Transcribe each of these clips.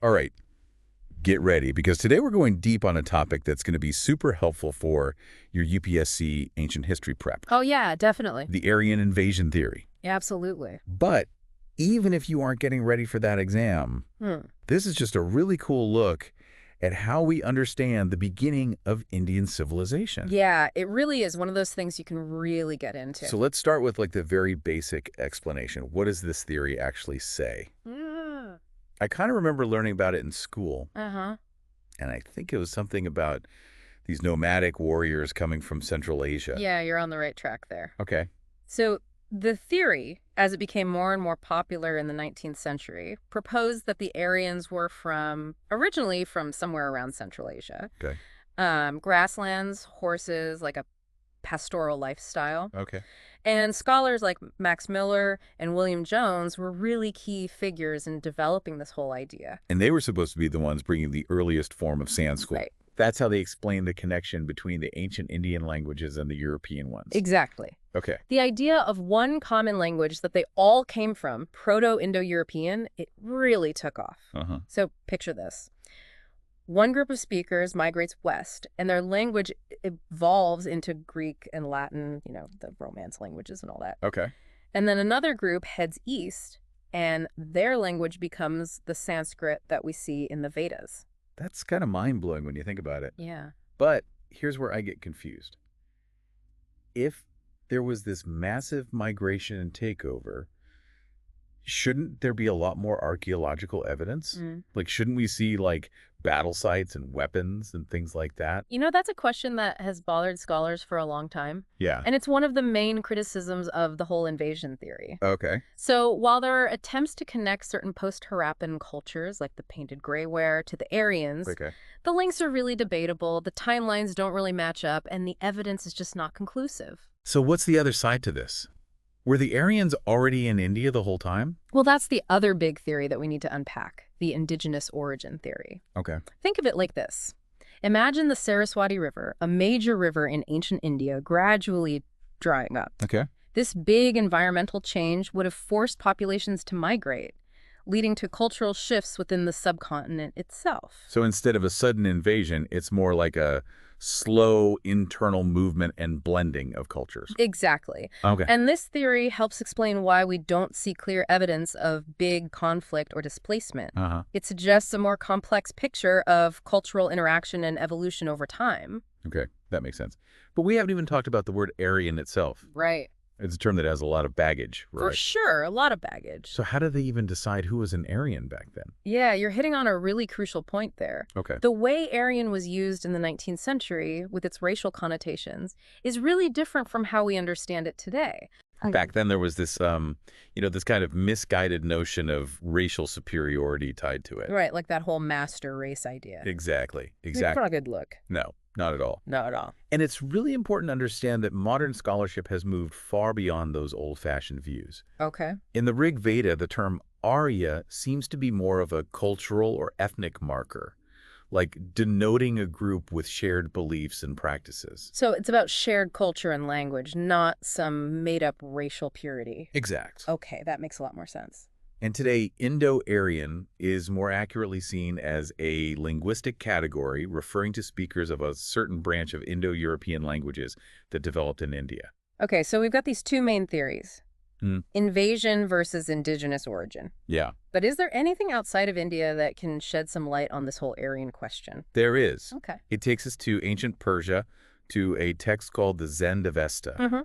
All right, get ready, because today we're going deep on a topic that's going to be super helpful for your UPSC ancient history prep, Oh, yeah, definitely. the Aryan invasion theory. Absolutely. But even if you aren't getting ready for that exam, this is just a really cool look at how we understand the beginning of Indian civilization. Yeah, it really is one of those things you can really get into. So let's start with like the very basic explanation. What does this theory actually say? Mm. I kind of remember learning about it in school, Uh-huh. and I think it was something about these nomadic warriors coming from Central Asia. Yeah, you're on the right track there. Okay. So the theory, as it became more and more popular in the 19th century, proposed that the Aryans were originally from somewhere around Central Asia. Okay. Grasslands, horses, like a pastoral lifestyle. Okay. And scholars like Max Miller and William Jones were really key figures in developing this whole idea. And they were supposed to be the ones bringing the earliest form of Sanskrit. Right. That's how they explain the connection between the ancient Indian languages and the European ones. Exactly. Okay. The idea of one common language that they all came from, Proto-Indo-European, it really took off. Uh-huh. So picture this. One group of speakers migrates west, and their language evolves into Greek and Latin, the Romance languages and all that. Okay. And then another group heads east, and their language becomes the Sanskrit that we see in the Vedas. That's kind of mind-blowing when you think about it. Yeah. But here's where I get confused. If there was this massive migration and takeover, shouldn't there be a lot more archaeological evidence? Like, shouldn't we see, like, battle sites and weapons and things like that? That's a question that has bothered scholars for a long time. Yeah. And it's one of the main criticisms of the whole invasion theory. Okay. So while there are attempts to connect certain post-Harappan cultures, like the painted grayware, to the Aryans, Okay. the links are really debatable, the timelines don't really match up, and the evidence is just not conclusive. So what's the other side to this? Were the Aryans already in India the whole time? Well, that's the other big theory that we need to unpack, the indigenous origin theory. Okay. Think of it like this. Imagine the Saraswati River, a major river in ancient India, gradually drying up. Okay. This big environmental change would have forced populations to migrate, leading to cultural shifts within the subcontinent itself. So instead of a sudden invasion, it's more like a slow internal movement and blending of cultures. Exactly. Okay. And this theory helps explain why we don't see clear evidence of big conflict or displacement. Uh-huh. It suggests a more complex picture of cultural interaction and evolution over time. Okay, that makes sense. But we haven't even talked about the word Aryan itself. Right. It's a term that has a lot of baggage, right? For sure, a lot of baggage. So how did they even decide who was an Aryan back then? Yeah, you're hitting on a really crucial point there. Okay. The way Aryan was used in the 19th century, with its racial connotations, is really different from how we understand it today. Back then there was this, this kind of misguided notion of racial superiority tied to it. Right, like that whole master race idea. Exactly. It's not a good look. No, not at all. Not at all. And it's really important to understand that modern scholarship has moved far beyond those old-fashioned views. Okay. In the Rig Veda, the term Arya seems to be more of a cultural or ethnic marker, like denoting a group with shared beliefs and practices. So it's about shared culture and language, not some made-up racial purity. Exact. Okay, that makes a lot more sense. And today, Indo-Aryan is more accurately seen as a linguistic category referring to speakers of a certain branch of Indo-European languages that developed in India. Okay, so we've got these two main theories. Invasion versus indigenous origin. Yeah. But is there anything outside of India that can shed some light on this whole Aryan question? There is. Okay. It takes us to ancient Persia, to a text called the Zend-Avesta.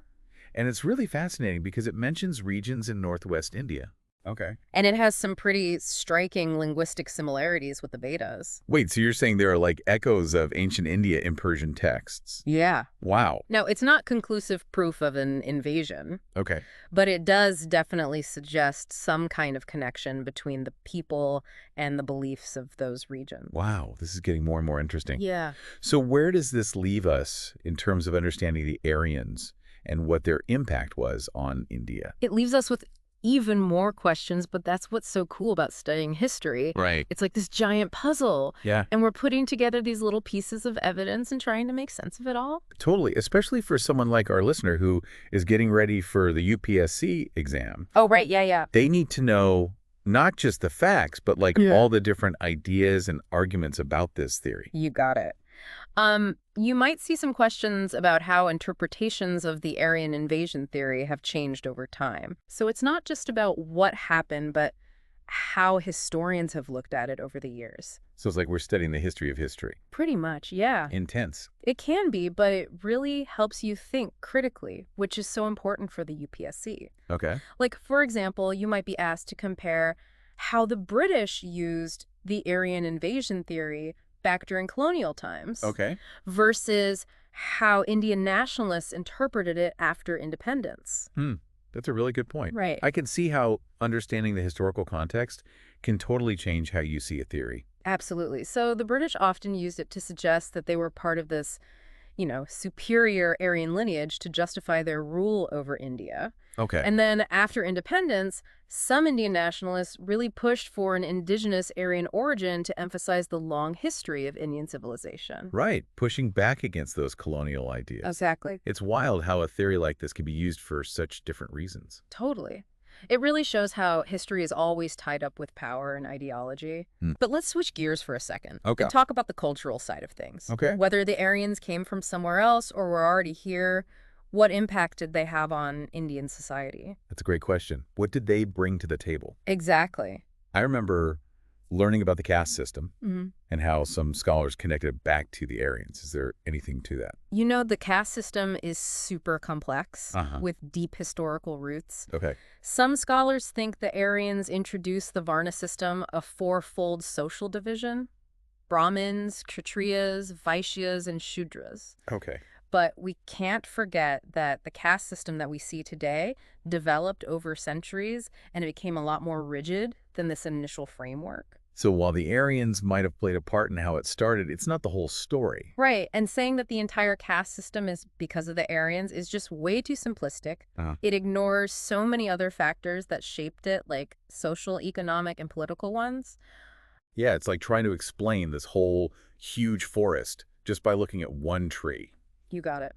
And it's really fascinating because it mentions regions in northwest India. Okay. And it has some pretty striking linguistic similarities with the Vedas. Wait, so you're saying there are like echoes of ancient India in Persian texts? Yeah. Wow. Now, it's not conclusive proof of an invasion. Okay. But it does definitely suggest some kind of connection between the people and the beliefs of those regions. Wow, this is getting more and more interesting. Yeah. So where does this leave us in terms of understanding the Aryans and what their impact was on India? It leaves us with even more questions, but that's what's so cool about studying history. Right. It's like this giant puzzle. Yeah. And we're putting together these little pieces of evidence and trying to make sense of it all. Totally, especially for someone like our listener who is getting ready for the UPSC exam. Oh, right. Yeah, yeah. They need to know Not just the facts, but like Yeah. all the different ideas and arguments about this theory. You got it. You might see some questions about how interpretations of the Aryan invasion theory have changed over time. So it's not just about what happened, but how historians have looked at it over the years. So it's like we're studying the history of history. Pretty much, yeah. Intense. It can be, but it really helps you think critically, which is so important for the UPSC. Okay. Like, for example, you might be asked to compare how the British used the Aryan invasion theory back during colonial times Okay. versus how Indian nationalists interpreted it after independence. That's a really good point. Right. I can see how understanding the historical context can totally change how you see a theory. Absolutely. So the British often used it to suggest that they were part of this, superior Aryan lineage to justify their rule over India. Okay. And then after independence, some Indian nationalists really pushed for an indigenous Aryan origin to emphasize the long history of Indian civilization. Right. Pushing back against those colonial ideas. Exactly. It's wild how a theory like this can be used for such different reasons. Totally. It really shows how history is always tied up with power and ideology. But let's switch gears for a second Okay. and talk about the cultural side of things. Okay. Whether the Aryans came from somewhere else or were already here, what impact did they have on Indian society? That's a great question. What did they bring to the table? Exactly. I remember learning about the caste system Mm-hmm. and how some scholars connected it back to the Aryans. Is there anything to that? The caste system is super complex with deep historical roots. Okay. Some scholars think the Aryans introduced the Varna system, a fourfold social division: Brahmins, Kshatriyas, Vaishyas, and Shudras. Okay. But we can't forget that the caste system that we see today developed over centuries, and it became a lot more rigid than this initial framework. So while the Aryans might have played a part in how it started, it's not the whole story. Right, and saying that the entire caste system is because of the Aryans is just way too simplistic. It ignores so many other factors that shaped it, like social, economic, and political ones. Yeah, it's like trying to explain this whole huge forest just by looking at one tree. You got it.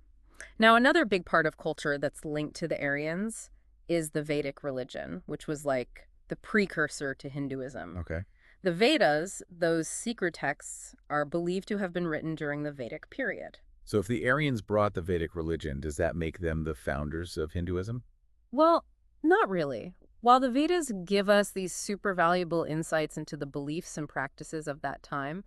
Now, another big part of culture that's linked to the Aryans is the Vedic religion, which was like the precursor to Hinduism. Okay. The Vedas, those secret texts, are believed to have been written during the Vedic period. So if the Aryans brought the Vedic religion, does that make them the founders of Hinduism? Well, not really. While the Vedas give us these super valuable insights into the beliefs and practices of that time,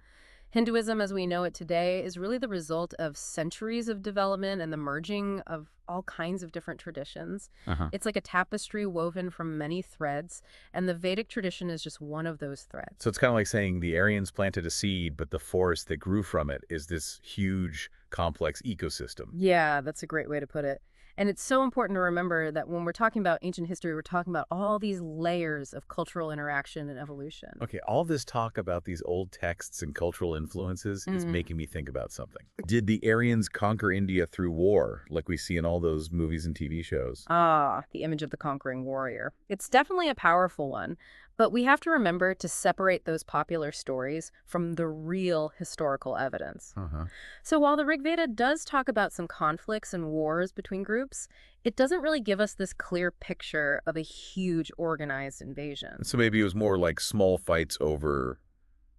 Hinduism as we know it today is really the result of centuries of development and the merging of all kinds of different traditions. It's like a tapestry woven from many threads, and the Vedic tradition is just one of those threads. So it's kind of like saying the Aryans planted a seed, but the forest that grew from it is this huge, complex ecosystem. Yeah, that's a great way to put it. And it's so important to remember that when we're talking about ancient history, we're talking about all these layers of cultural interaction and evolution. Okay, all this talk about these old texts and cultural influences is making me think about something. Did the Aryans conquer India through war, like we see in all those movies and TV shows? Ah, the image of the conquering warrior. It's definitely a powerful one, but we have to remember to separate those popular stories from the real historical evidence. So while the Rig Veda does talk about some conflicts and wars between groups, it doesn't really give us this clear picture of a huge organized invasion. So maybe it was more like small fights over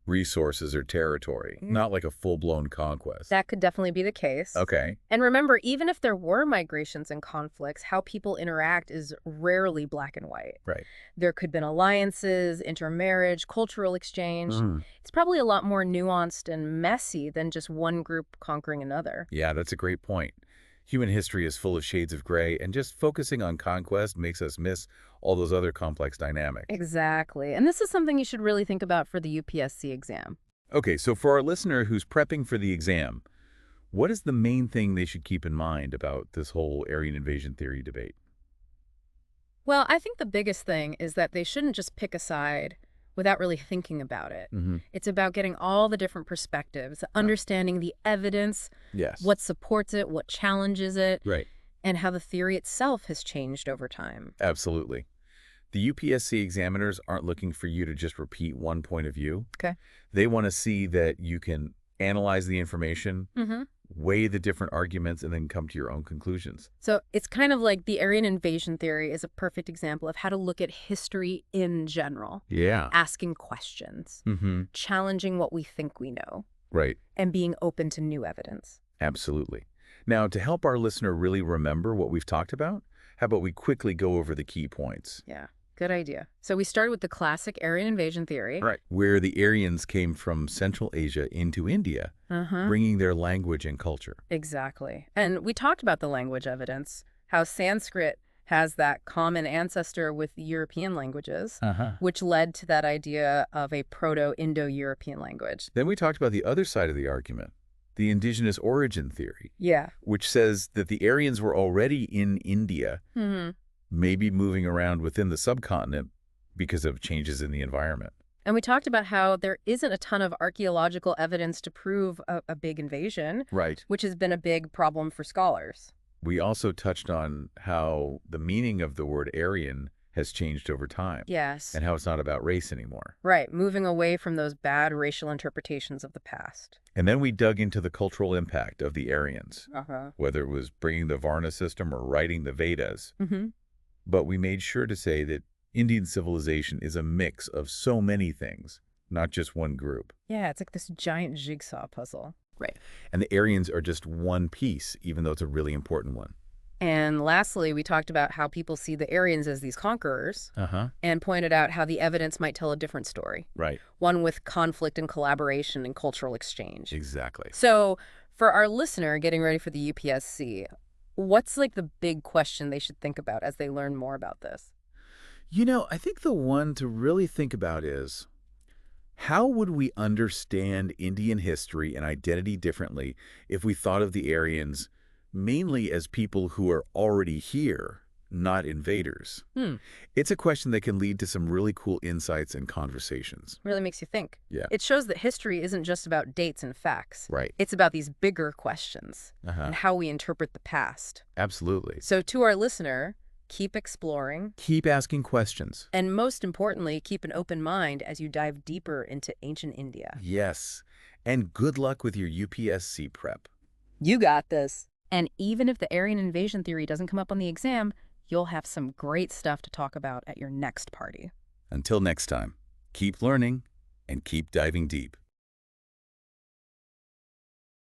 resources or territory, not like a full-blown conquest. That could definitely be the case. Okay. And remember, even if there were migrations and conflicts, how people interact is rarely black and white. Right. There could have been alliances, intermarriage, cultural exchange. It's probably a lot more nuanced and messy than just one group conquering another. Yeah, that's a great point. Human history is full of shades of gray, and just focusing on conquest makes us miss all those other complex dynamics. Exactly. And this is something you should really think about for the UPSC exam. Okay, so for our listener who's prepping for the exam, what is the main thing they should keep in mind about this whole Aryan invasion theory debate? Well, I think the biggest thing is that they shouldn't just pick a side without really thinking about it. It's about getting all the different perspectives, understanding the evidence, Yes. what supports it, what challenges it, Right. and how the theory itself has changed over time. Absolutely. The UPSC examiners aren't looking for you to just repeat one point of view. Okay. They want to see that you can analyze the information, weigh the different arguments, and then come to your own conclusions. So it's kind of like the Aryan invasion theory is a perfect example of how to look at history in general. Yeah. Asking questions, challenging what we think we know, Right. and being open to new evidence. Absolutely. Now, to help our listener really remember what we've talked about, how about we quickly go over the key points? Yeah, good idea. So we started with the classic Aryan invasion theory. Right. Where the Aryans came from Central Asia into India, bringing their language and culture. Exactly. And we talked about the language evidence, how Sanskrit has that common ancestor with European languages, which led to that idea of a Proto-Indo-European language. Then we talked about the other side of the argument, the indigenous origin theory, Yeah. which says that the Aryans were already in India, maybe moving around within the subcontinent because of changes in the environment. And we talked about how there isn't a ton of archaeological evidence to prove a big invasion, Right. which has been a big problem for scholars. We also touched on how the meaning of the word Aryan has changed over time. Yes. And how it's not about race anymore. Right, moving away from those bad racial interpretations of the past. And then we dug into the cultural impact of the Aryans, Uh-huh. whether it was bringing the Varna system or writing the Vedas. But we made sure to say that Indian civilization is a mix of so many things, not just one group. Yeah, it's like this giant jigsaw puzzle. Right. And the Aryans are just one piece, even though it's a really important one. And lastly, we talked about how people see the Aryans as these conquerors and pointed out how the evidence might tell a different story. Right. One with conflict and collaboration and cultural exchange. Exactly. So for our listener getting ready for the UPSC, what's like the big question they should think about as they learn more about this? You know, I think the one to really think about is, how would we understand Indian history and identity differently if we thought of the Aryans mainly as people who are already here, not invaders? It's a question that can lead to some really cool insights and conversations. Really makes you think. Yeah. It shows that history isn't just about dates and facts. Right. It's about these bigger questions and how we interpret the past. Absolutely. So to our listener, keep exploring. Keep asking questions. And most importantly, keep an open mind as you dive deeper into ancient India. Yes. And good luck with your UPSC prep. You got this. And even if the Aryan invasion theory doesn't come up on the exam, you'll have some great stuff to talk about at your next party. Until next time, keep learning and keep diving deep.